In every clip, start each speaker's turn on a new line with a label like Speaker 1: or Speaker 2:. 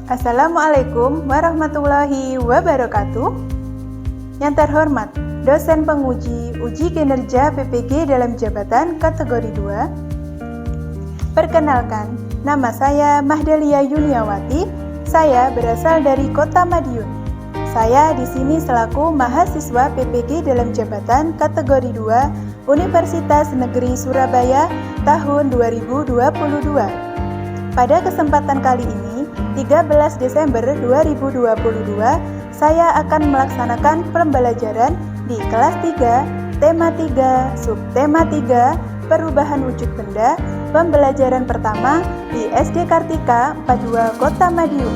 Speaker 1: Assalamualaikum warahmatullahi wabarakatuh. Yang terhormat, dosen penguji uji kinerja PPG dalam jabatan kategori 2. Perkenalkan, nama saya Mahdalia Yuniawati. Saya berasal dari Kota Madiun. Saya di sini selaku mahasiswa PPG dalam jabatan kategori 2 Universitas Negeri Surabaya tahun 2022. Pada kesempatan kali ini, 13 Desember 2022, saya akan melaksanakan pembelajaran di kelas 3, tema 3, subtema 3, perubahan wujud benda, pembelajaran pertama di SD Kartika 42 Kota Madiun.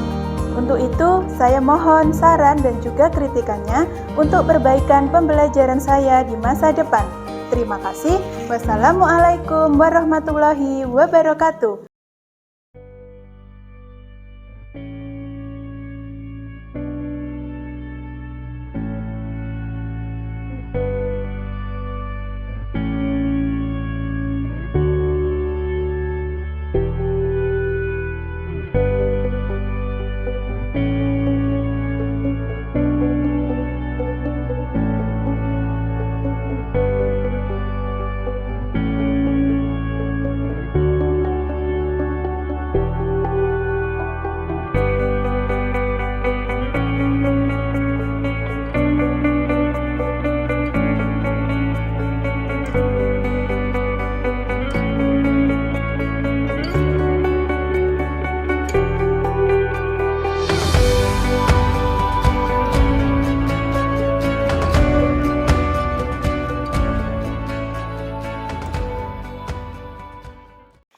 Speaker 1: Untuk itu, saya mohon saran dan juga kritikannya untuk perbaikan pembelajaran saya di masa depan. Terima kasih. Wassalamualaikum warahmatullahi wabarakatuh.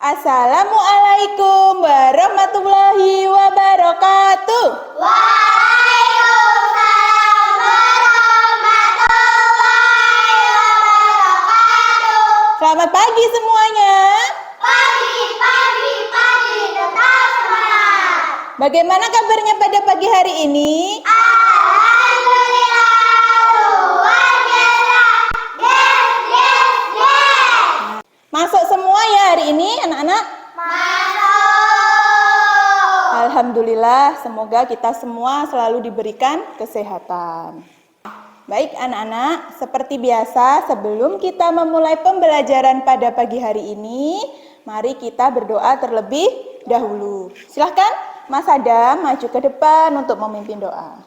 Speaker 1: Assalamualaikum warahmatullahi wabarakatuh.
Speaker 2: Waalaikumsalam warahmatullahi wabarakatuh.
Speaker 1: Selamat pagi semuanya.
Speaker 2: Pagi, tetap semangat.
Speaker 1: Bagaimana kabarnya pada pagi hari ini?
Speaker 2: Alhamdulillah, luar biasa. Yes.
Speaker 1: Masuk semua ya hari ini anak-anak?
Speaker 2: Masuk.
Speaker 1: Alhamdulillah, semoga kita semua selalu diberikan kesehatan. Baik anak-anak, seperti biasa sebelum kita memulai pembelajaran pada pagi hari ini, mari kita berdoa terlebih dahulu. Silahkan Mas Adam maju ke depan untuk memimpin doa.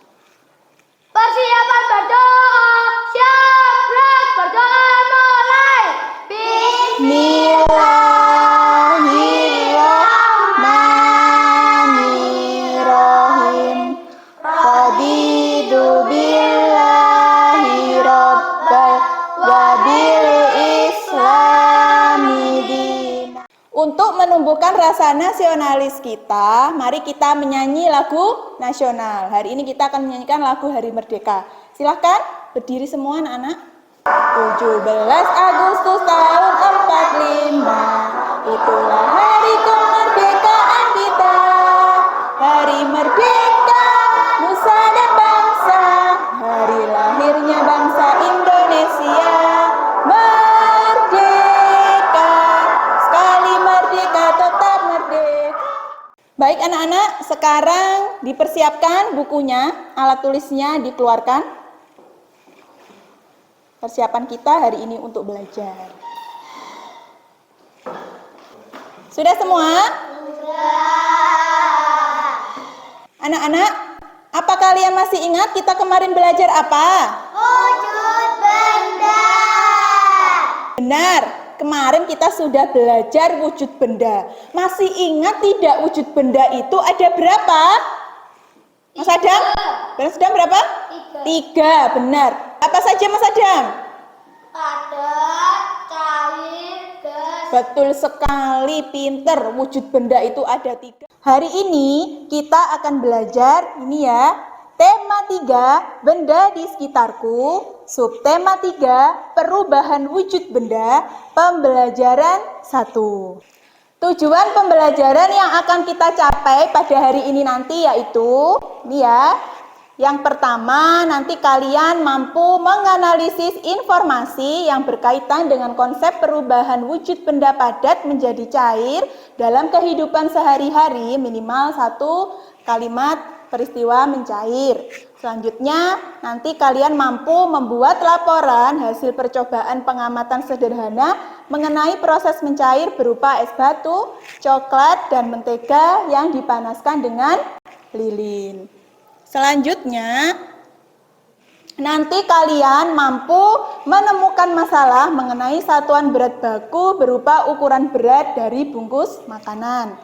Speaker 2: Persiapan berdoa. Siap, gerak, berdoa mulai.
Speaker 1: Bismillahirrahmanirrahim. Raditu billahi rabbal wa bil islami dina. Untuk menumbuhkan rasa nasionalis kita, mari kita menyanyi lagu nasional. Hari ini kita akan menyanyikan lagu Hari Merdeka. Silahkan berdiri semua anak-anak. 17 Agustus tahun 45, itulah hari kemerdekaan kita. Hari merdeka, nusa dan bangsa, hari lahirnya bangsa Indonesia. Merdeka, sekali merdeka tetap merdeka. Baik anak-anak, sekarang dipersiapkan bukunya, alat tulisnya dikeluarkan. Persiapan kita hari ini untuk belajar. Sudah semua?
Speaker 2: Sudah.
Speaker 1: Anak-anak, apa kalian masih ingat kita kemarin belajar apa?
Speaker 2: Wujud benda.
Speaker 1: Benar, kemarin kita sudah belajar wujud benda. Masih ingat tidak wujud benda itu ada berapa? Mas Adam? Mas Adam berapa? 3, benar. Apa saja Mas Adam?
Speaker 2: Padat, cair, gas.
Speaker 1: Betul sekali, pinter. Wujud benda itu ada 3. Hari ini kita akan belajar ini ya. Tema 3, benda di sekitarku. Subtema 3, perubahan wujud benda. Pembelajaran 1. Tujuan pembelajaran yang akan kita capai pada hari ini nanti yaitu ini ya. Yang pertama, nanti kalian mampu menganalisis informasi yang berkaitan dengan konsep perubahan wujud benda padat menjadi cair dalam kehidupan sehari-hari minimal 1 kalimat peristiwa mencair. Selanjutnya, nanti kalian mampu membuat laporan hasil percobaan pengamatan sederhana mengenai proses mencair berupa es batu, coklat, dan mentega yang dipanaskan dengan lilin. Selanjutnya, nanti kalian mampu menemukan masalah mengenai satuan berat baku berupa ukuran berat dari bungkus makanan.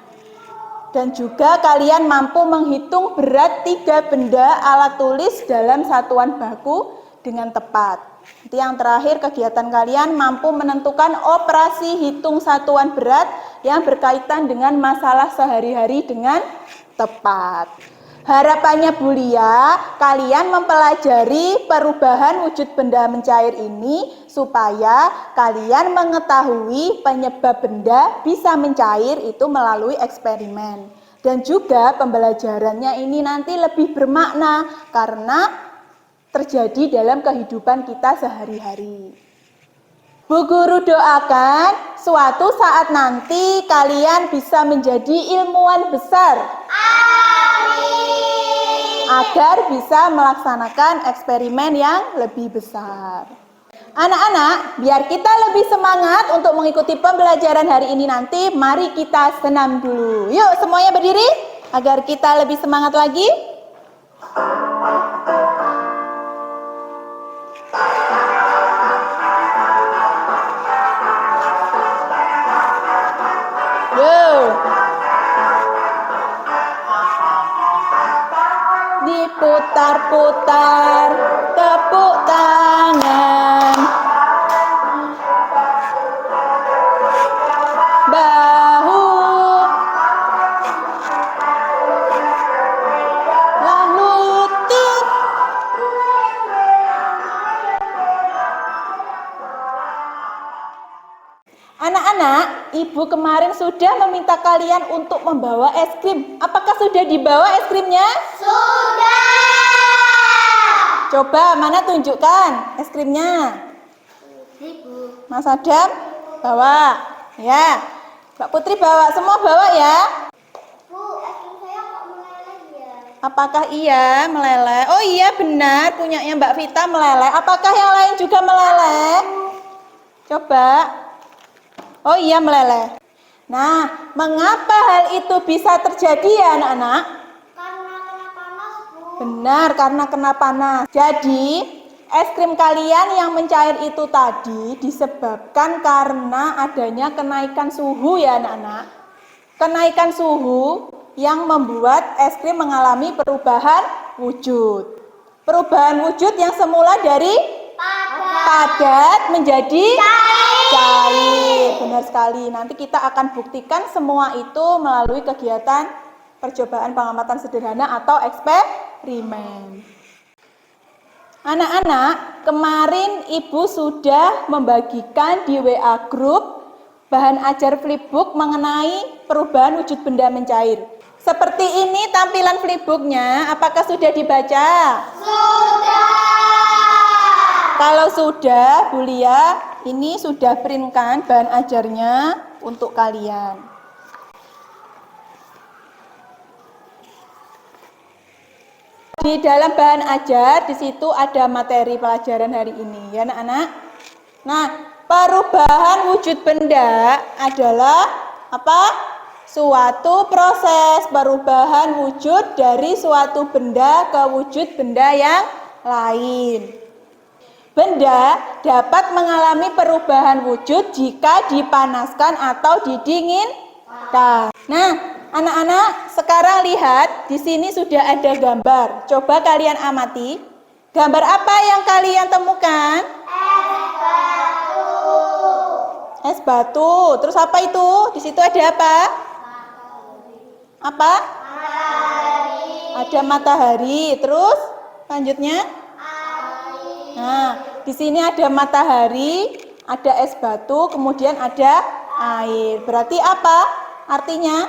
Speaker 1: Dan juga kalian mampu menghitung berat 3 benda alat tulis dalam satuan baku dengan tepat. Nanti yang terakhir, kegiatan kalian mampu menentukan operasi hitung satuan berat yang berkaitan dengan masalah sehari-hari dengan tepat. Harapannya Bu Lia, kalian mempelajari perubahan wujud benda mencair ini supaya kalian mengetahui penyebab benda bisa mencair itu melalui eksperimen. Dan juga pembelajarannya ini nanti lebih bermakna karena terjadi dalam kehidupan kita sehari-hari. Bu Guru doakan suatu saat nanti kalian bisa menjadi ilmuwan besar. Agar bisa melaksanakan eksperimen yang lebih besar. Anak-anak, biar kita lebih semangat untuk mengikuti pembelajaran hari ini nanti, mari kita senam dulu. Yuk semuanya berdiri, agar kita lebih semangat lagi. Yuk. Diputar-putar, tepuk tangan, bahu, lutut. Anak-anak, Ibu kemarin sudah meminta kalian untuk membawa es krim. Apakah sudah dibawa es krimnya?
Speaker 2: Sudah.
Speaker 1: Coba, mana tunjukkan es krimnya?
Speaker 2: Ibu.
Speaker 1: Mas Adam, bawa. Ya, Mbak Putri bawa, semua bawa ya.
Speaker 2: Bu, es krim saya kok meleleh ya?
Speaker 1: Apakah iya meleleh? Oh iya benar, punyanya Mbak Vita meleleh. Apakah yang lain juga meleleh? Coba. Oh iya meleleh. Nah, mengapa hal itu bisa terjadi ya anak-anak?
Speaker 2: Karena kena panas, Bu.
Speaker 1: Benar, karena kena panas. Jadi, es krim kalian yang mencair itu tadi disebabkan karena adanya kenaikan suhu ya anak-anak. Kenaikan suhu yang membuat es krim mengalami perubahan wujud. Perubahan wujud yang semula dari padat menjadi cair. Benar sekali. Nanti kita akan buktikan semua itu melalui kegiatan percobaan pengamatan sederhana atau eksperimen. Anak-anak, kemarin Ibu sudah membagikan di WA Group bahan ajar flipbook mengenai perubahan wujud benda mencair. Seperti ini tampilan flipbooknya, apakah sudah dibaca?
Speaker 2: Sudah.
Speaker 1: Kalau sudah, Bu Lia, ini sudah printkan bahan ajarnya untuk kalian. Di dalam bahan ajar, di situ ada materi pelajaran hari ini, ya anak-anak. Nah, perubahan wujud benda adalah apa? Suatu proses perubahan wujud dari suatu benda ke wujud benda yang lain. Benda dapat mengalami perubahan wujud jika dipanaskan atau didinginkan. Nah, anak-anak, sekarang lihat di sini sudah ada gambar. Coba kalian amati. Gambar apa yang kalian temukan?
Speaker 2: Es batu.
Speaker 1: Es batu. Terus apa itu? Di situ ada apa? Apa?
Speaker 2: Matahari.
Speaker 1: Ada matahari. Terus lanjutnya?
Speaker 2: Air.
Speaker 1: Nah, di sini ada matahari, ada es batu, kemudian ada air. Berarti apa artinya?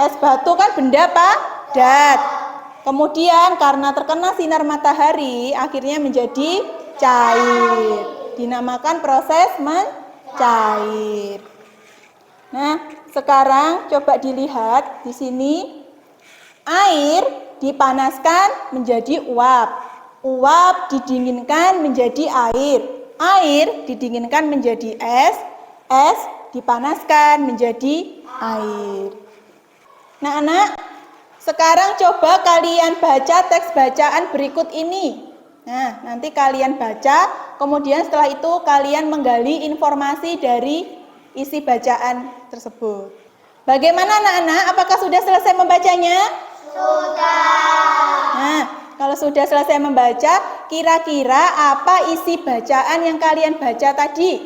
Speaker 1: Es batu kan benda padat. Kemudian karena terkena sinar matahari, akhirnya menjadi cair. Dinamakan proses mencair. Nah, sekarang coba dilihat di sini. Air dipanaskan menjadi uap. Uap didinginkan menjadi air. Air didinginkan menjadi es. Es dipanaskan menjadi air. Nah, anak, sekarang coba kalian baca teks bacaan berikut ini. Nah, nanti kalian baca, kemudian setelah itu kalian menggali informasi dari isi bacaan tersebut. Bagaimana anak-anak? Apakah sudah selesai membacanya?
Speaker 2: Sudah.
Speaker 1: Nah, kalau sudah selesai membaca, kira-kira apa isi bacaan yang kalian baca tadi?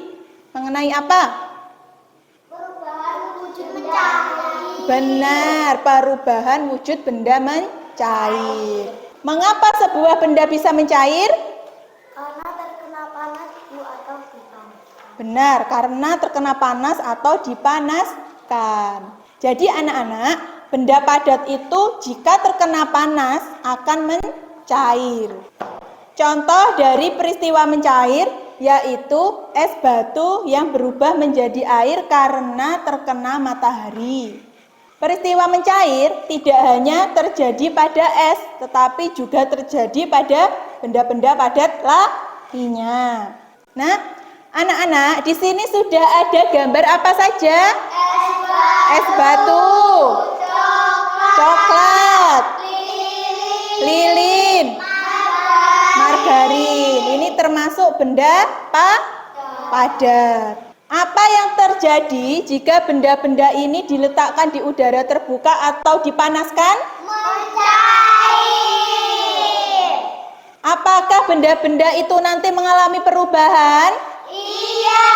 Speaker 1: Mengenai apa?
Speaker 2: Perubahan wujud mencair.
Speaker 1: Benar, perubahan wujud benda mencair. Mengapa sebuah benda bisa mencair?
Speaker 2: Karena terkena panas, suhu atau dipanaskan.
Speaker 1: Benar, karena terkena panas atau dipanaskan. Jadi anak-anak, benda padat itu jika terkena panas akan mencair. Contoh dari peristiwa mencair yaitu es batu yang berubah menjadi air karena terkena matahari. Peristiwa mencair tidak hanya terjadi pada es, tetapi juga terjadi pada benda-benda padat lainnya. Nah, anak-anak, di sini sudah ada gambar apa saja? Es batu, coklat, lilin, margarin. Ini termasuk benda padat. Apa yang terjadi jika benda-benda ini diletakkan di udara terbuka atau dipanaskan?
Speaker 2: Mencair.
Speaker 1: Apakah benda-benda itu nanti mengalami perubahan?
Speaker 2: Iya.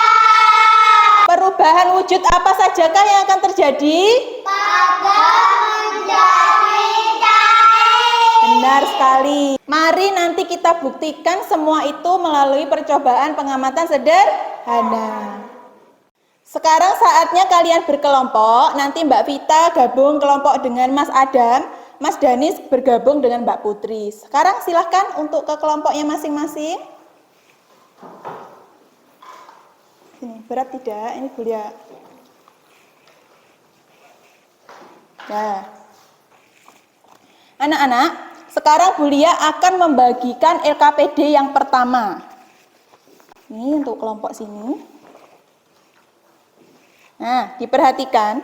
Speaker 1: Perubahan wujud apa sajakah yang akan terjadi?
Speaker 2: Padat menjadi cair.
Speaker 1: Benar sekali. Mari nanti kita buktikan semua itu melalui percobaan pengamatan sederhana. Sekarang saatnya kalian berkelompok. Nanti Mbak Vita gabung kelompok dengan Mas Adam, Mas Danis bergabung dengan Mbak Putri. Sekarang silahkan untuk ke kelompoknya masing-masing. Ini berat tidak? Ini Bulia. Nah, anak-anak, sekarang Bulia akan membagikan LKPD yang pertama. Ini untuk kelompok sini. Nah, diperhatikan.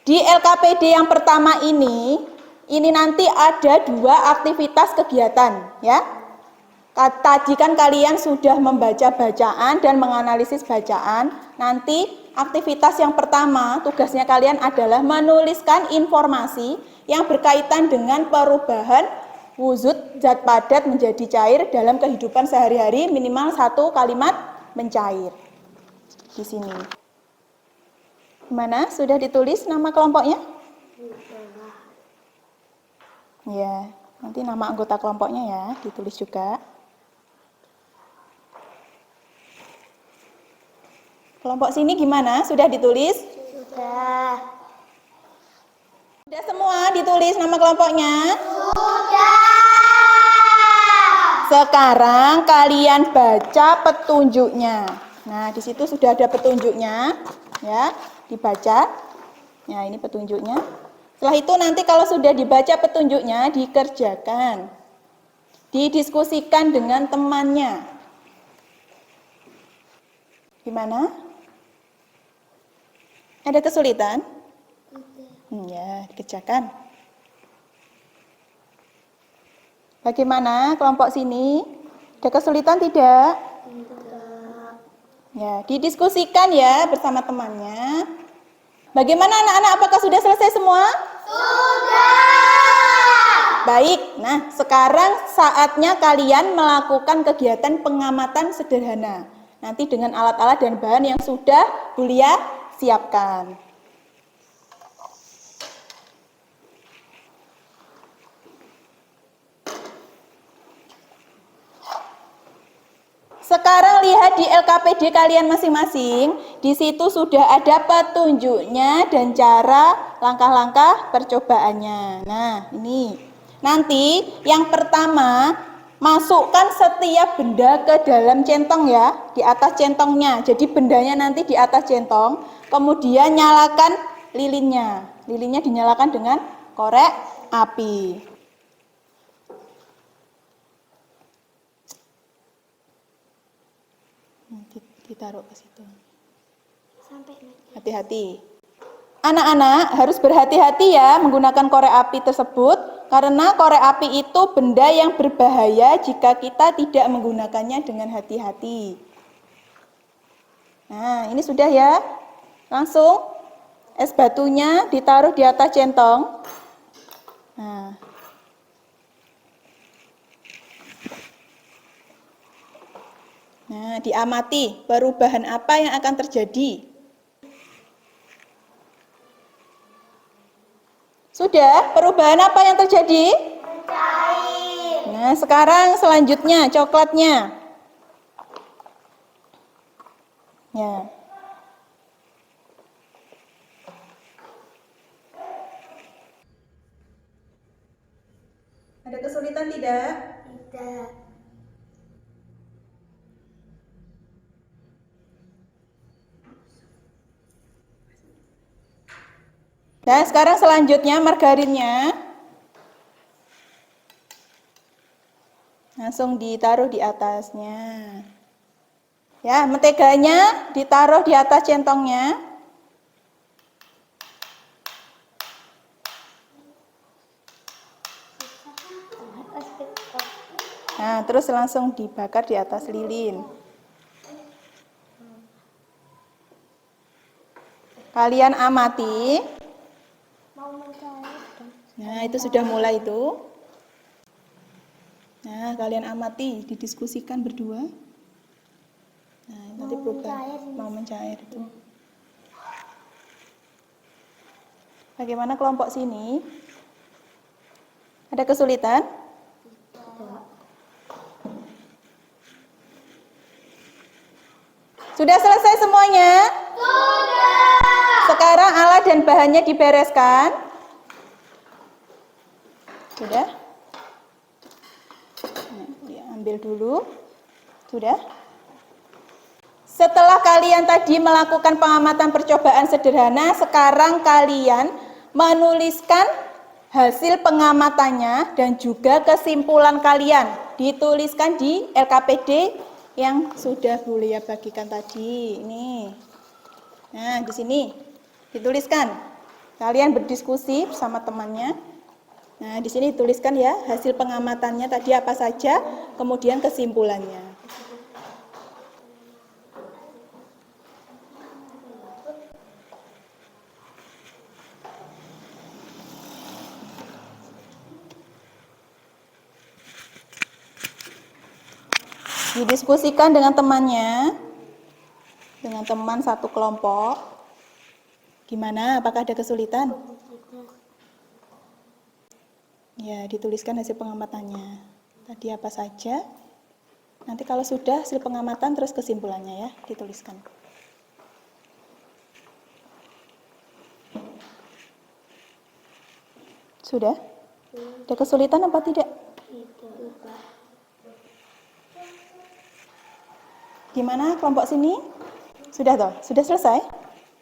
Speaker 1: Di LKPD yang pertama ini nanti ada 2 aktivitas kegiatan, ya. Tadi kan kalian sudah membaca bacaan dan menganalisis bacaan. Nanti aktivitas yang pertama, tugasnya kalian adalah menuliskan informasi yang berkaitan dengan perubahan wujud zat padat menjadi cair dalam kehidupan sehari-hari, minimal 1 kalimat mencair. Di sini. Gimana? Sudah ditulis nama kelompoknya? Ya, nanti nama anggota kelompoknya ya, ditulis juga. Kelompok sini gimana? Sudah ditulis?
Speaker 2: Sudah.
Speaker 1: Sudah semua ditulis nama kelompoknya?
Speaker 2: Sudah.
Speaker 1: Sekarang kalian baca petunjuknya. Nah, di situ sudah ada petunjuknya, ya, dibaca. Nah, ini petunjuknya. Setelah itu nanti kalau sudah dibaca petunjuknya, dikerjakan. Didiskusikan dengan temannya. Gimana? Ada kesulitan? Ya, dikerjakan. Bagaimana kelompok sini? Ada kesulitan tidak? Ya, didiskusikan ya bersama temannya. Bagaimana anak-anak? Apakah sudah selesai semua?
Speaker 2: Sudah.
Speaker 1: Baik, nah sekarang saatnya kalian melakukan kegiatan pengamatan sederhana. Nanti dengan alat-alat dan bahan yang sudah Bulia siapkan. Sekarang lihat di LKPD kalian masing-masing. Di situ sudah ada petunjuknya dan cara langkah-langkah percobaannya. Nah, ini. Nanti yang pertama, masukkan setiap benda ke dalam centong ya, di atas centongnya. Jadi bendanya nanti di atas centong, kemudian nyalakan lilinnya. Lilinnya dinyalakan dengan korek api. Ditaruh ke situ.
Speaker 2: Sampai
Speaker 1: Hati-hati. Anak-anak harus berhati-hati ya menggunakan korek api tersebut, karena korek api itu benda yang berbahaya jika kita tidak menggunakannya dengan hati-hati. Nah, ini sudah ya. Langsung es batunya ditaruh di atas centong. Nah, diamati perubahan apa yang akan terjadi. Sudah, perubahan apa yang terjadi?
Speaker 2: mencair.
Speaker 1: Nah, sekarang selanjutnya coklatnya. Ya. Ada kesulitan tidak?
Speaker 2: Tidak.
Speaker 1: Nah, sekarang selanjutnya margarinnya. Langsung ditaruh di atasnya. Ya, menteganya ditaruh di atas centongnya. Nah, terus langsung dibakar di atas lilin. Kalian amati.
Speaker 2: Mau mencair dan
Speaker 1: Nah, itu sudah mulai itu. Nah, kalian amati, didiskusikan berdua. Nah, nanti berubah. Mau mencair itu. Bagaimana kelompok sini? Ada kesulitan? Sudah selesai semuanya?
Speaker 2: sudah.
Speaker 1: Sekarang alat dan bahannya dibereskan. Sudah? Ambil dulu. Sudah? Setelah kalian tadi melakukan pengamatan percobaan sederhana, sekarang kalian menuliskan hasil pengamatannya dan juga kesimpulan kalian. Dituliskan di LKPD yang sudah Bu Lia bagikan tadi. Ini. Nah, di sini dituliskan. Kalian berdiskusi bersama temannya. Nah, di sini dituliskan ya hasil pengamatannya tadi apa saja, kemudian kesimpulannya. Didiskusikan dengan temannya, dengan teman satu kelompok. Gimana? Apakah ada kesulitan? Ya, dituliskan hasil pengamatannya. Tadi apa saja? Nanti kalau sudah hasil pengamatan terus kesimpulannya ya, dituliskan. Sudah? Ada kesulitan apa tidak? Gimana kelompok sini? Sudah toh? Sudah selesai?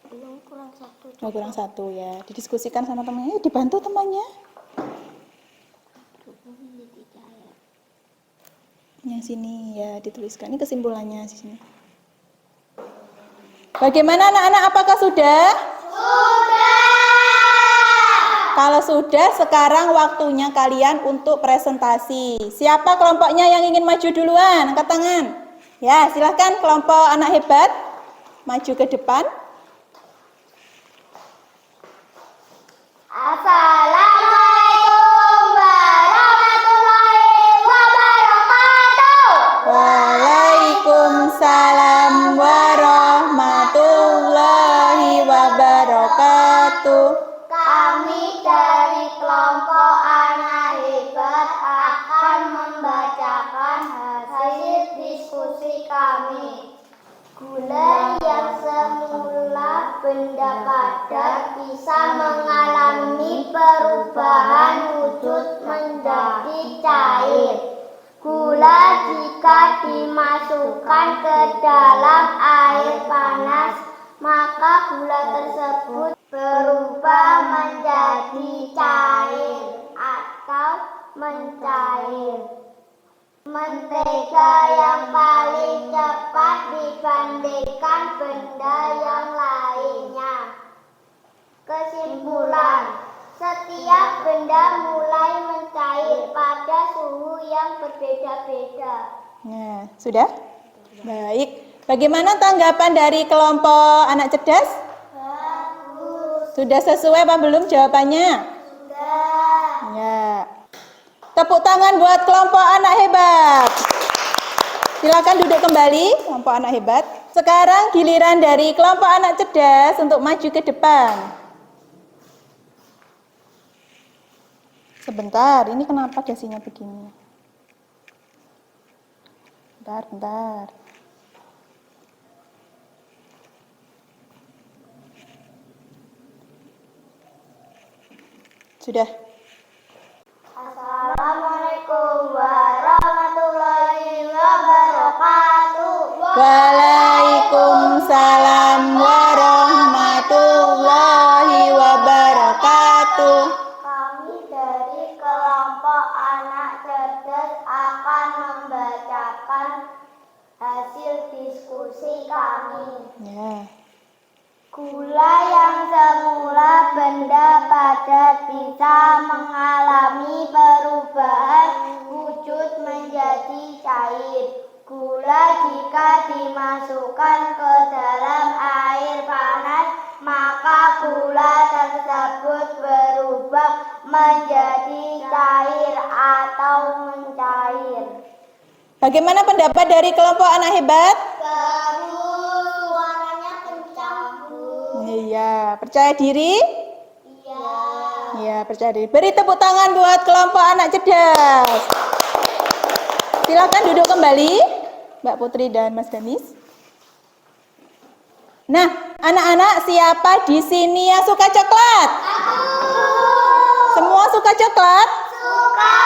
Speaker 2: Belum, kurang satu.
Speaker 1: Oh, kurang satu ya. Didiskusikan sama temannya, dibantu temannya. Yang sini ya dituliskan. Ini kesimpulannya di sini. Bagaimana anak-anak? Apakah sudah?
Speaker 2: Sudah.
Speaker 1: Kalau sudah, sekarang waktunya kalian untuk presentasi. Siapa kelompoknya yang ingin maju duluan? Angkat tangan. Ya, silahkan kelompok anak hebat. Maju ke depan.
Speaker 2: Assalamualaikum warahmatullahi wabarakatuh.
Speaker 1: Waalaikumsalam warahmatullahi wabarakatuh.
Speaker 2: Kami dari kelompok anak hebat akan membacakan hasil diskusi kami. Gula yang semula benda padat bisa mengalami perubahan wujud menjadi cair. Gula jika dimasukkan ke dalam air panas, maka gula tersebut berubah menjadi cair. mentega yang paling cepat dibandingkan benda yang lainnya. Kesimpulan, setiap benda mulai mencair pada suhu yang berbeda-beda.
Speaker 1: Nah, sudah? Baik. Bagaimana tanggapan dari kelompok anak cerdas?
Speaker 2: Bagus.
Speaker 1: Sudah sesuai apa belum jawabannya?
Speaker 2: Sudah.
Speaker 1: Ya. Tepuk tangan buat kelompok anak hebat. Silakan duduk kembali, kelompok anak hebat. Sekarang giliran dari kelompok anak cerdas untuk maju ke depan. Sebentar, ini kenapa dasinya begini? Bentar. Sudah.
Speaker 2: Assalamualaikum warahmatullahi wabarakatuh.
Speaker 1: Waalaikumsalam warahmatullahi wabarakatuh.
Speaker 2: Kami dari kelompok anak cerdas akan membacakan hasil diskusi kami.
Speaker 1: Ya.
Speaker 2: Gula yang semula benda padat bisa mengalami perubahan wujud menjadi cair. Gula jika dimasukkan ke dalam air panas, maka gula tersebut berubah menjadi cair atau mencair.
Speaker 1: Bagaimana pendapat dari kelompok anak hebat?
Speaker 2: Bagus, suaranya kencang, Bu.
Speaker 1: Iya, percaya diri?
Speaker 2: Iya.
Speaker 1: Iya, percaya diri. Beri tepuk tangan buat kelompok anak cerdas. Silakan duduk kembali, Mbak Putri dan Mas Danis. Nah, anak-anak, siapa di sini yang suka coklat? Semua suka coklat?
Speaker 2: Suka.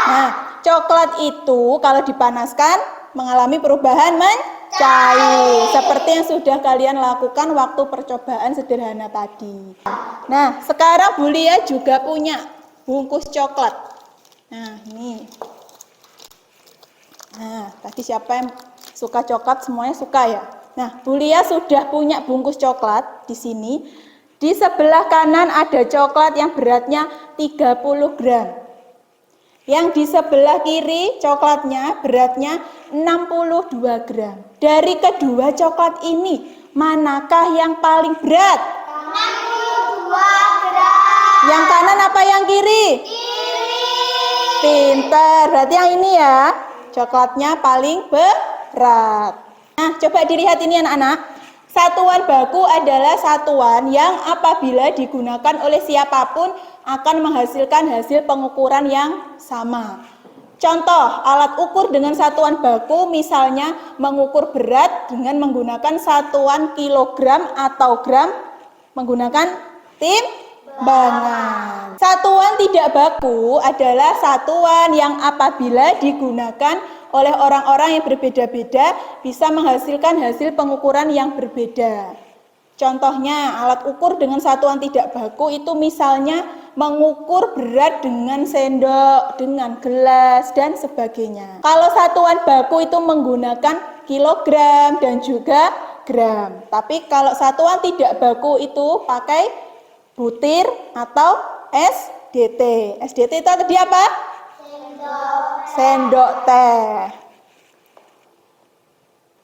Speaker 1: Nah, coklat itu kalau dipanaskan mengalami perubahan mencair. Seperti yang sudah kalian lakukan waktu percobaan sederhana tadi. Nah, sekarang Bu Lia juga punya bungkus coklat. Nah, ini. Nah, tadi siapa yang suka coklat? Semuanya suka ya? Nah, Bu Lia sudah punya bungkus coklat di sini. Di sebelah kanan ada coklat yang beratnya 30 gram. Yang di sebelah kiri coklatnya beratnya 62 gram. Dari kedua coklat ini, manakah yang paling berat?
Speaker 2: 62 gram.
Speaker 1: Yang kanan apa yang kiri?
Speaker 2: Kiri.
Speaker 1: Pintar, berarti yang ini ya. Coklatnya paling berat. Nah, coba dilihat ini anak-anak. Satuan baku adalah satuan yang apabila digunakan oleh siapapun akan menghasilkan hasil pengukuran yang sama. Contoh, alat ukur dengan satuan baku misalnya mengukur berat dengan menggunakan satuan kilogram atau gram menggunakan timbangan. Satuan tidak baku adalah satuan yang apabila digunakan oleh orang-orang yang berbeda-beda bisa menghasilkan hasil pengukuran yang berbeda. Contohnya, alat ukur dengan satuan tidak baku itu misalnya mengukur berat dengan sendok, dengan gelas, dan sebagainya. Kalau satuan baku itu menggunakan kilogram dan juga gram. Tapi kalau satuan tidak baku itu pakai butir atau SDT. SDT itu tadi apa? Sendok teh.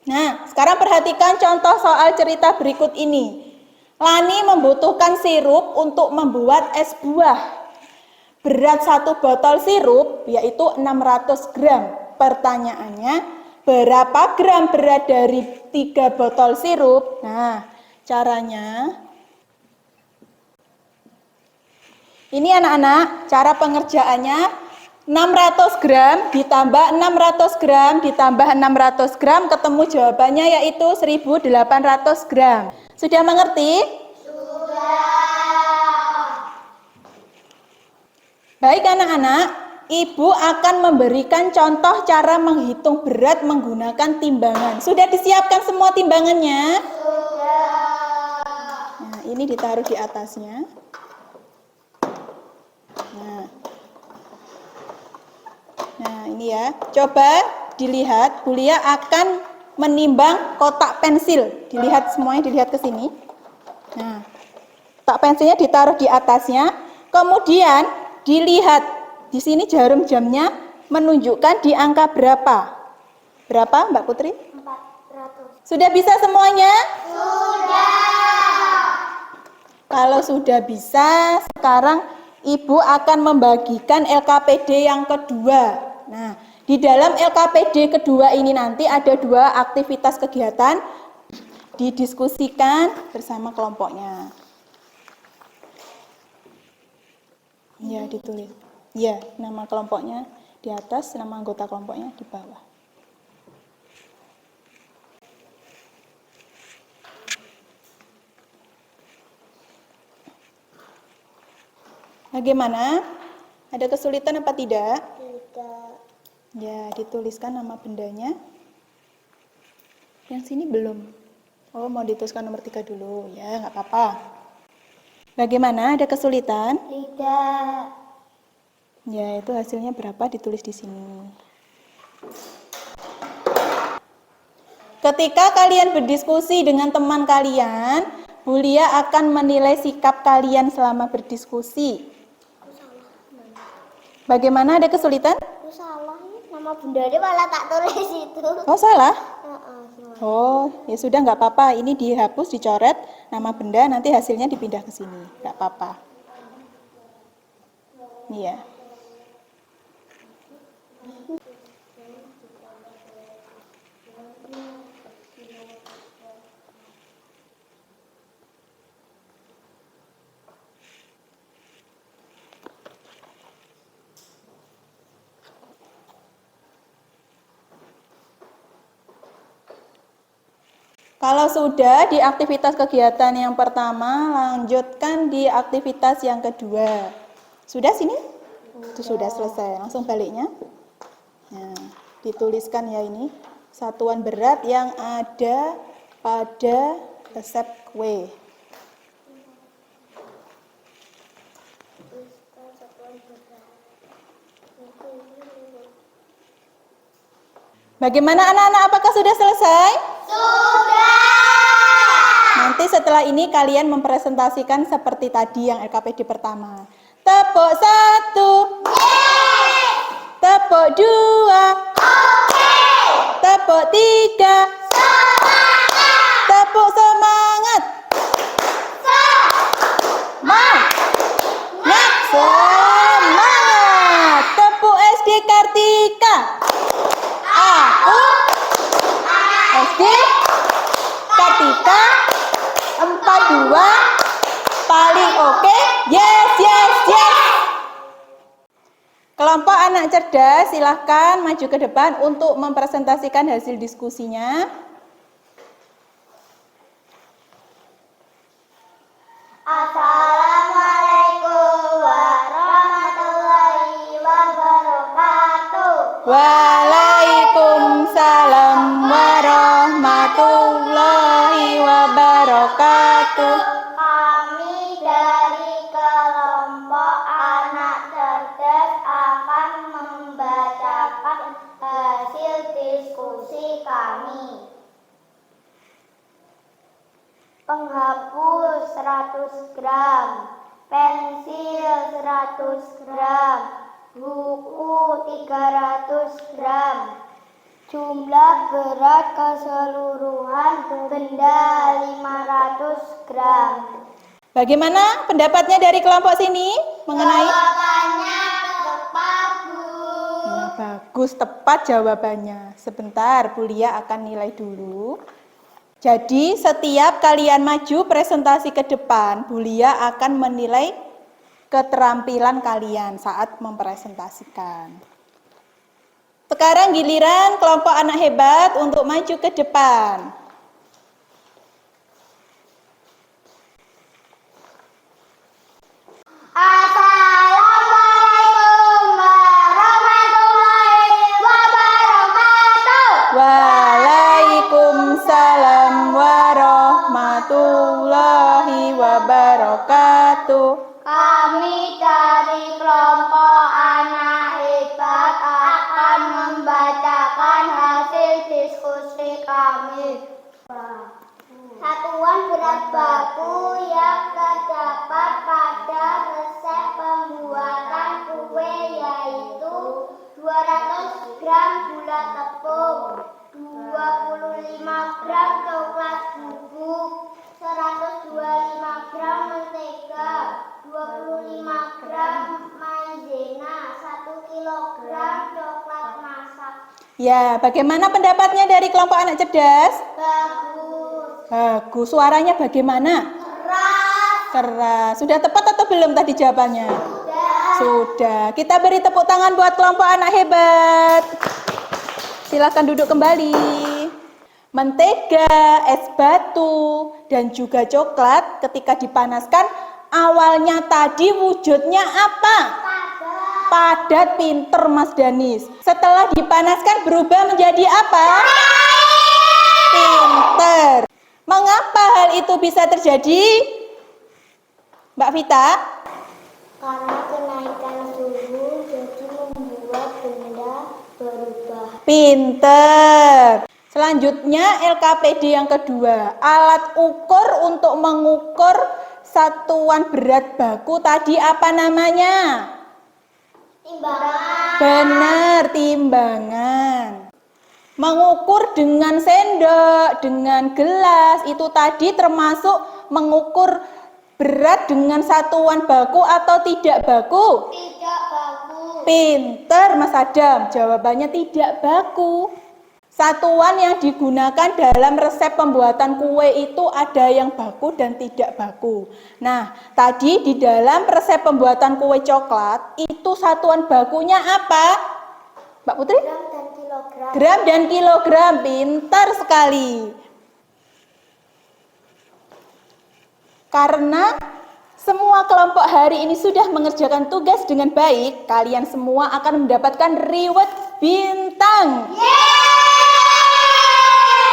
Speaker 1: Nah, sekarang perhatikan contoh soal cerita berikut ini. Lani membutuhkan sirup untuk membuat es buah. Berat satu botol sirup yaitu 600 gram. Pertanyaannya, berapa gram berat dari 3 botol sirup? Nah, caranya ini anak-anak, cara pengerjaannya 600 gram ditambah 600 gram ditambah 600 gram ketemu jawabannya yaitu 1800 gram. Sudah mengerti?
Speaker 2: Sudah.
Speaker 1: Baik anak-anak, Ibu akan memberikan contoh cara menghitung berat menggunakan timbangan. Sudah disiapkan semua timbangannya?
Speaker 2: Sudah.
Speaker 1: Nah, ini ditaruh di atasnya. Nah, ini ya. Coba dilihat, Bulia akan menimbang kotak pensil. Dilihat semuanya, dilihat ke sini. Nah, kotak pensilnya ditaruh di atasnya. Kemudian dilihat di sini jarum jamnya menunjukkan di angka berapa. Berapa, Mbak Putri?
Speaker 2: 400.
Speaker 1: Sudah bisa semuanya?
Speaker 2: Sudah.
Speaker 1: Kalau sudah bisa, sekarang Ibu akan membagikan LKPD yang kedua. Nah, di dalam LKPD kedua ini nanti ada 2 aktivitas kegiatan didiskusikan bersama kelompoknya. Ya, ditulis. Ya, nama kelompoknya di atas, nama anggota kelompoknya di bawah. Bagaimana? Ada kesulitan apa tidak?
Speaker 2: Tidak.
Speaker 1: Ya, dituliskan nama bendanya. Yang sini belum. Oh, mau dituliskan nomor 3 dulu. Ya, nggak apa-apa. Bagaimana? Ada kesulitan?
Speaker 2: Tidak.
Speaker 1: Ya, itu hasilnya berapa ditulis di sini. Ketika kalian berdiskusi dengan teman kalian, Bulia akan menilai sikap kalian selama berdiskusi. Bagaimana? Ada kesulitan?
Speaker 2: Aku salah ini. Nama bundanya malah tak tulis itu.
Speaker 1: Oh, salah?
Speaker 2: Salah.
Speaker 1: Oh, ya sudah nggak apa-apa. Ini dihapus, dicoret nama benda, nanti hasilnya dipindah ke sini. Nggak apa-apa. Iya. Kalau sudah di aktivitas kegiatan yang pertama, lanjutkan di aktivitas yang kedua. Sudah sini? Itu sudah selesai. Langsung baliknya. Nah, dituliskan ya ini. Satuan berat yang ada pada resep kue. Bagaimana anak-anak? Apakah sudah selesai?
Speaker 2: Sudah.
Speaker 1: Nanti setelah ini kalian mempresentasikan seperti tadi yang LKPD pertama. Tepuk 1. Tepuk 2. Tepuk 3. Tepuk semangat. Semangat. Tepuk SD Kartika. Aku SD Kartika 42 paling oke. Yes, yes, yes. Kelompok anak cerdas silahkan maju ke depan untuk mempresentasikan hasil diskusinya.
Speaker 2: Assalamualaikum warahmatullahi wabarakatuh.
Speaker 1: Waalaikumsalam warahmatullahi wabarakatuh.
Speaker 2: Kami dari kelompok anak cerdas akan membacakan hasil diskusi kami. Penghapus 100 gram, pensil 100 gram, buku 300 gram. Jumlah berat keseluruhan benda 500 gram.
Speaker 1: Bagaimana pendapatnya dari kelompok sini mengenai?
Speaker 2: Jawabannya tepat, Bu.
Speaker 1: Ya, bagus, tepat jawabannya. Sebentar, Bulia akan nilai dulu. Jadi setiap kalian maju presentasi ke depan, Bulia akan menilai keterampilan kalian saat mempresentasikan. Sekarang giliran kelompok anak hebat untuk maju ke depan.
Speaker 2: Assalamualaikum warahmatullahi wabarakatuh.
Speaker 1: Waalaikumsalam warahmatullahi wabarakatuh.
Speaker 2: Kami dari kelompok anak hebat akan membacakan baku yang terdapat pada resep pembuatan kue yaitu 200 gram gula tepung, 25 gram coklat bubuk, 125 gram mentega, 25 gram maizena, 1 kilogram coklat masak.
Speaker 1: Ya, bagaimana pendapatnya dari kelompok anak cerdas?
Speaker 2: Bagus.
Speaker 1: Bagus. Suaranya bagaimana?
Speaker 2: Keras.
Speaker 1: Keras. Sudah tepat atau belum tadi jawabannya? Sudah. Kita beri tepuk tangan buat kelompok anak hebat. Silakan duduk kembali. Mentega, es batu, dan juga coklat ketika dipanaskan awalnya tadi wujudnya apa? Padat, pinter Mas Danis. Setelah dipanaskan berubah menjadi apa? Pinter. Mengapa hal itu bisa terjadi? Mbak Vita?
Speaker 2: Karena kenaikan suhu jadi membuat benda berubah.
Speaker 1: Pinter. Selanjutnya LKPD yang kedua. Alat ukur untuk mengukur satuan berat baku tadi apa namanya?
Speaker 2: Timbangan.
Speaker 1: Benar, timbangan. Mengukur dengan sendok, dengan gelas, itu tadi termasuk mengukur berat dengan satuan baku atau tidak baku?
Speaker 2: Tidak baku.
Speaker 1: Pinter Mas Adam, jawabannya tidak baku. Satuan yang digunakan dalam resep pembuatan kue itu ada yang baku dan tidak baku. Nah, tadi di dalam resep pembuatan kue coklat, itu satuan bakunya apa? Mbak Putri?
Speaker 2: Gram dan kilogram.
Speaker 1: Gram dan kilogram, pintar sekali. Karena semua kelompok hari ini sudah mengerjakan tugas dengan baik, kalian semua akan mendapatkan reward bintang.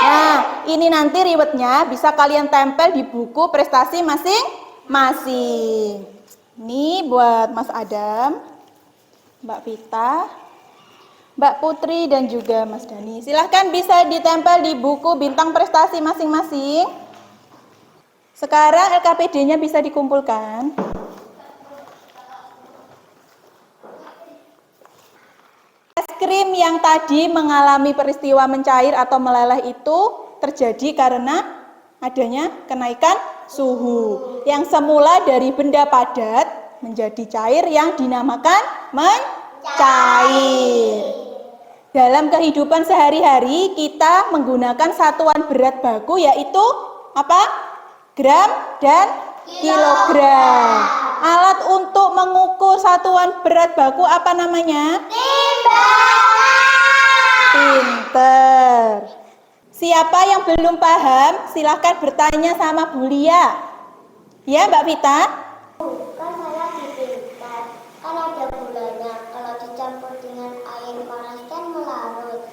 Speaker 1: Nah, ini nanti rewardnya bisa kalian tempel di buku prestasi masing-masing. Ini buat Mas Adam, Mbak Vita, Mbak Putri, dan juga Mas Dani. Silahkan bisa ditempel di buku bintang prestasi masing-masing. Sekarang LKPD-nya bisa dikumpulkan. Es krim yang tadi mengalami peristiwa mencair atau meleleh itu terjadi karena adanya kenaikan suhu. Yang semula dari benda padat menjadi cair yang dinamakan mencair. Dalam kehidupan sehari-hari kita menggunakan satuan berat baku yaitu apa? Gram dan kilogram. Alat untuk mengukur satuan berat baku apa namanya? Pinter. Siapa yang belum paham, silahkan bertanya sama Bu Lia. Ya, Mbak Vita?
Speaker 2: Kan saya dipintar, kan ada gulanya. Kalau dicampur dengan air panas kan melarut.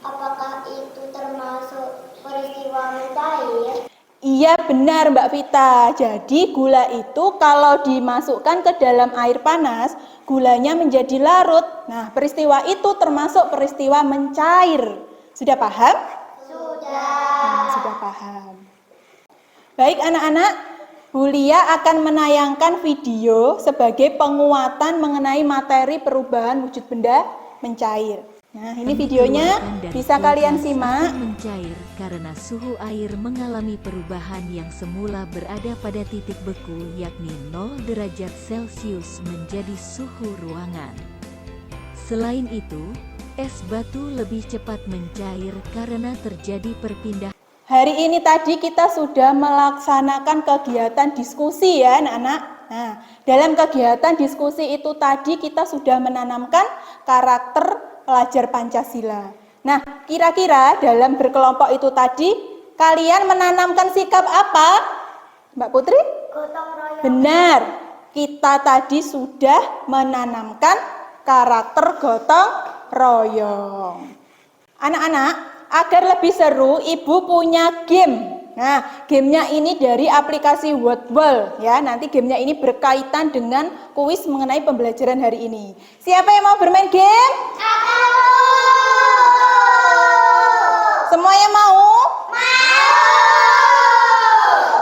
Speaker 2: Apakah itu termasuk peristiwa mencair?
Speaker 1: Iya benar Mbak Vita. Jadi gula itu kalau dimasukkan ke dalam air panas, gulanya menjadi larut. Nah, peristiwa itu termasuk peristiwa mencair. Sudah paham? Sudah paham. Baik anak-anak, Bu Lia akan menayangkan video sebagai penguatan mengenai materi perubahan wujud benda mencair. Nah, ini videonya bisa kalian simak.
Speaker 3: Mencair karena suhu air mengalami perubahan yang semula berada pada titik beku yakni 0 derajat Celcius menjadi suhu ruangan. Selain itu, es batu lebih cepat mencair karena terjadi perpindahan.
Speaker 1: Hari ini tadi kita sudah melaksanakan kegiatan diskusi ya anak-anak. Nah, dalam kegiatan diskusi itu tadi kita sudah menanamkan karakter pelajar Pancasila. Nah, kira-kira dalam berkelompok itu tadi kalian menanamkan sikap apa? Mbak Putri?
Speaker 2: Gotong royong.
Speaker 1: Benar. Kita tadi sudah menanamkan karakter gotong royong. Anak-anak, agar lebih seru, Ibu punya game. Nah, gamenya ini dari aplikasi Wordwall ya. Nanti gamenya ini berkaitan dengan kuis mengenai pembelajaran hari ini. Siapa yang mau bermain game? Semuanya mau? Mau.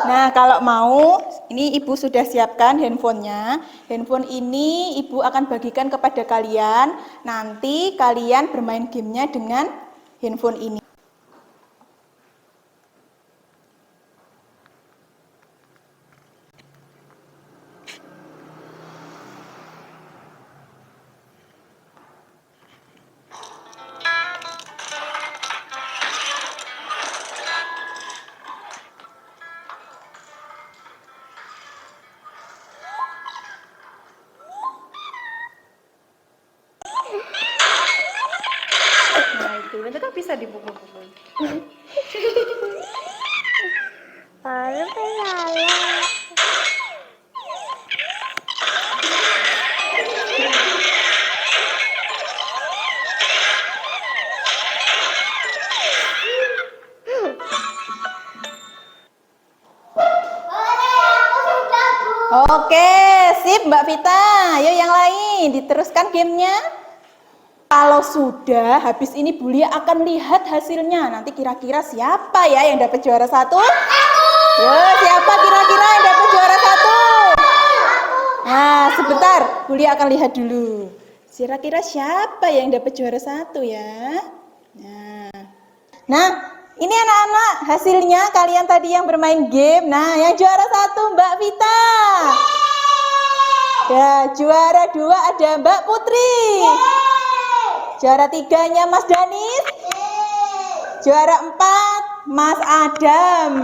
Speaker 1: Nah, kalau mau, ini Ibu sudah siapkan handphonenya. Handphone ini Ibu akan bagikan kepada kalian. Nanti kalian bermain gamenya dengan handphone ini. Itu kan bisa dipukul-pukul.
Speaker 2: Baru kenalan.
Speaker 1: Oke, sip Mbak Vita. Yuk yang lain, diteruskan gamenya. Kalau sudah, habis ini Bu Lia akan lihat hasilnya. Nanti kira-kira siapa ya yang dapat juara 1? Yo, siapa kira-kira yang dapat juara 1? Nah, sebentar, Bu Lia akan lihat dulu. Kira-kira siapa yang dapat juara 1 ya? Nah, ini anak-anak hasilnya kalian tadi yang bermain game. Nah, yang juara 1 Mbak Vita. Ya, juara 2 ada Mbak Putri. Juara 3-nya Mas Danis. Juara 4 Mas Adam.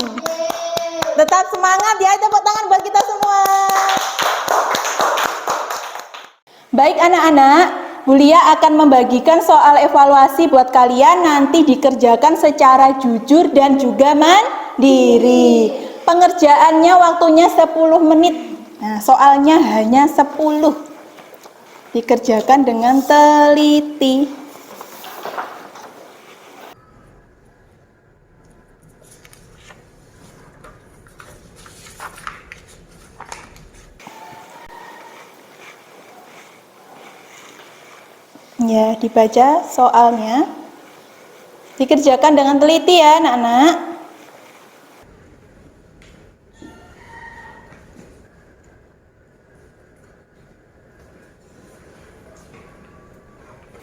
Speaker 1: Tetap semangat ya, tepuk tangan buat kita semua. Baik anak-anak, Bu Lia akan membagikan soal evaluasi buat kalian, nanti dikerjakan secara jujur dan juga mandiri. Pengerjaannya waktunya 10 menit. Nah, soalnya hanya 10. Dikerjakan dengan teliti. Ya, dibaca soalnya. Dikerjakan dengan teliti ya, anak-anak.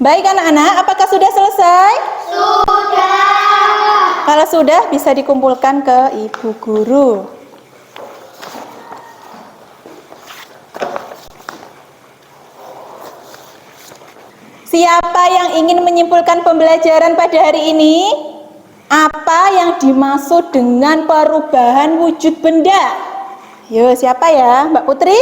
Speaker 1: Baik anak-anak, apakah sudah selesai?
Speaker 2: Sudah.
Speaker 1: Kalau sudah, bisa dikumpulkan ke Ibu Guru. Siapa yang ingin menyimpulkan pembelajaran pada hari ini? Apa yang dimaksud dengan perubahan wujud benda? Yo, siapa ya? Mbak Putri?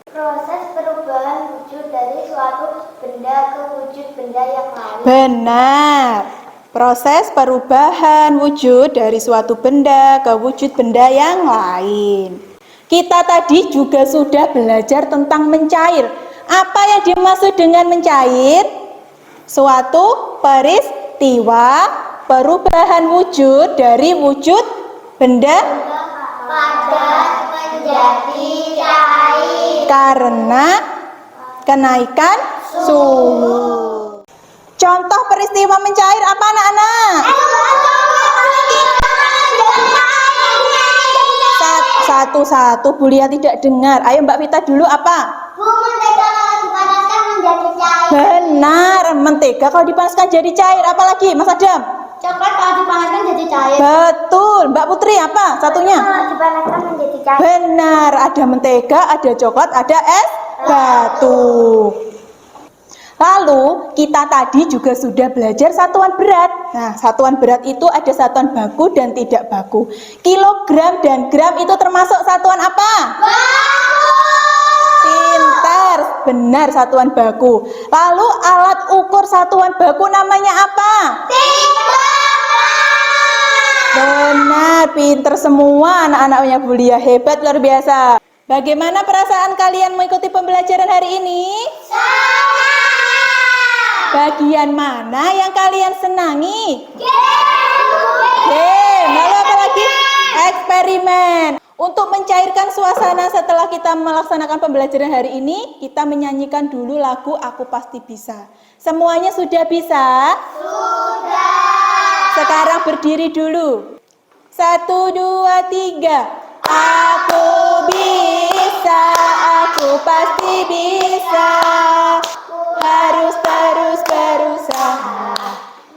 Speaker 2: Proses perubahan wujud dari suatu benda ke wujud benda yang lain.
Speaker 1: Benar. Proses perubahan wujud dari suatu benda ke wujud benda yang lain. Kita tadi juga sudah belajar tentang mencair. Apa yang dimaksud dengan mencair? Suatu peristiwa perubahan wujud dari wujud benda
Speaker 2: Padat menjadi cair.
Speaker 1: karena kenaikan suhu. Contoh peristiwa mencair apa anak-anak? Satu-satu, Bu Lia tidak dengar. Ayo Mbak Vita dulu apa?
Speaker 2: Bu, mentega kalau dipanaskan menjadi cair.
Speaker 1: Benar, mentega kalau dipanaskan jadi cair. Apalagi Mas Adam?
Speaker 2: Coklat kalau dipanaskan jadi cair.
Speaker 1: Betul. Mbak Putri apa satunya?
Speaker 2: Kalau dipanaskan menjadi cair.
Speaker 1: Benar, ada mentega, ada coklat, ada es batu. Lalu kita tadi juga sudah belajar satuan berat. Nah, satuan berat itu ada satuan baku dan tidak baku. Kilogram dan gram itu termasuk satuan apa?
Speaker 2: Baku.
Speaker 1: Pintar, benar satuan baku. Lalu alat ukur satuan baku namanya apa? Benar, pintar semua anak-anaknya Bu Lia, hebat luar biasa. Bagaimana perasaan kalian mengikuti pembelajaran hari ini? Bagian mana yang kalian senangi? Game. Lalu apa lagi? Eksperimen. Untuk mencairkan suasana setelah kita melaksanakan pembelajaran hari ini, kita menyanyikan dulu lagu Aku Pasti Bisa. Semuanya sudah bisa? Sudah. Sekarang berdiri dulu. 1, 2, 3. Aku bisa, aku pasti bisa. Harus terus berusaha.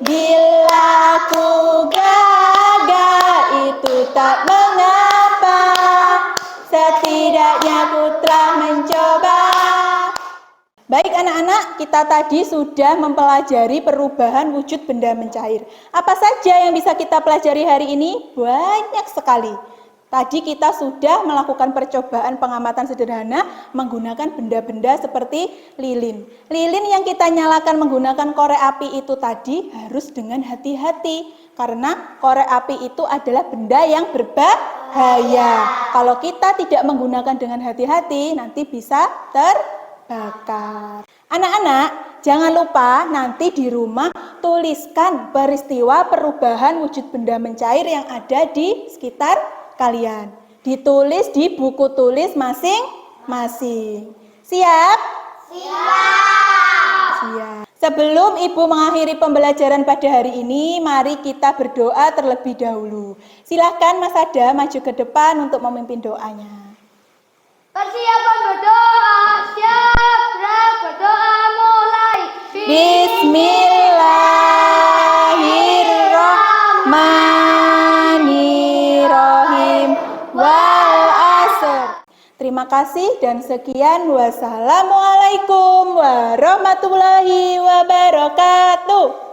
Speaker 1: Bila ku gagal itu tak mengapa, setidaknya ku telah mencoba. Baik anak-anak, kita tadi sudah mempelajari perubahan wujud benda mencair. Apa saja yang bisa kita pelajari hari ini? Banyak sekali. Tadi kita sudah melakukan percobaan pengamatan sederhana menggunakan benda-benda seperti lilin. Lilin yang kita nyalakan menggunakan korek api itu tadi harus dengan hati-hati. Karena korek api itu adalah benda yang berbahaya. Kalau kita tidak menggunakan dengan hati-hati, nanti bisa terbakar. Anak-anak, jangan lupa nanti di rumah tuliskan peristiwa perubahan wujud benda mencair yang ada di sekitar kalian. Ditulis di buku tulis masing-masing. Siap? Siap. Sebelum Ibu mengakhiri pembelajaran pada hari ini, mari kita berdoa terlebih dahulu. Silakan Mas Ada maju ke depan untuk memimpin doanya.
Speaker 2: Persiapan berdoa, siap, gerak, berdoa mulai.
Speaker 1: Bismillahirrahmanirrahim. Wal asr. Terima kasih dan sekian. Wassalamualaikum warahmatullahi wabarakatuh.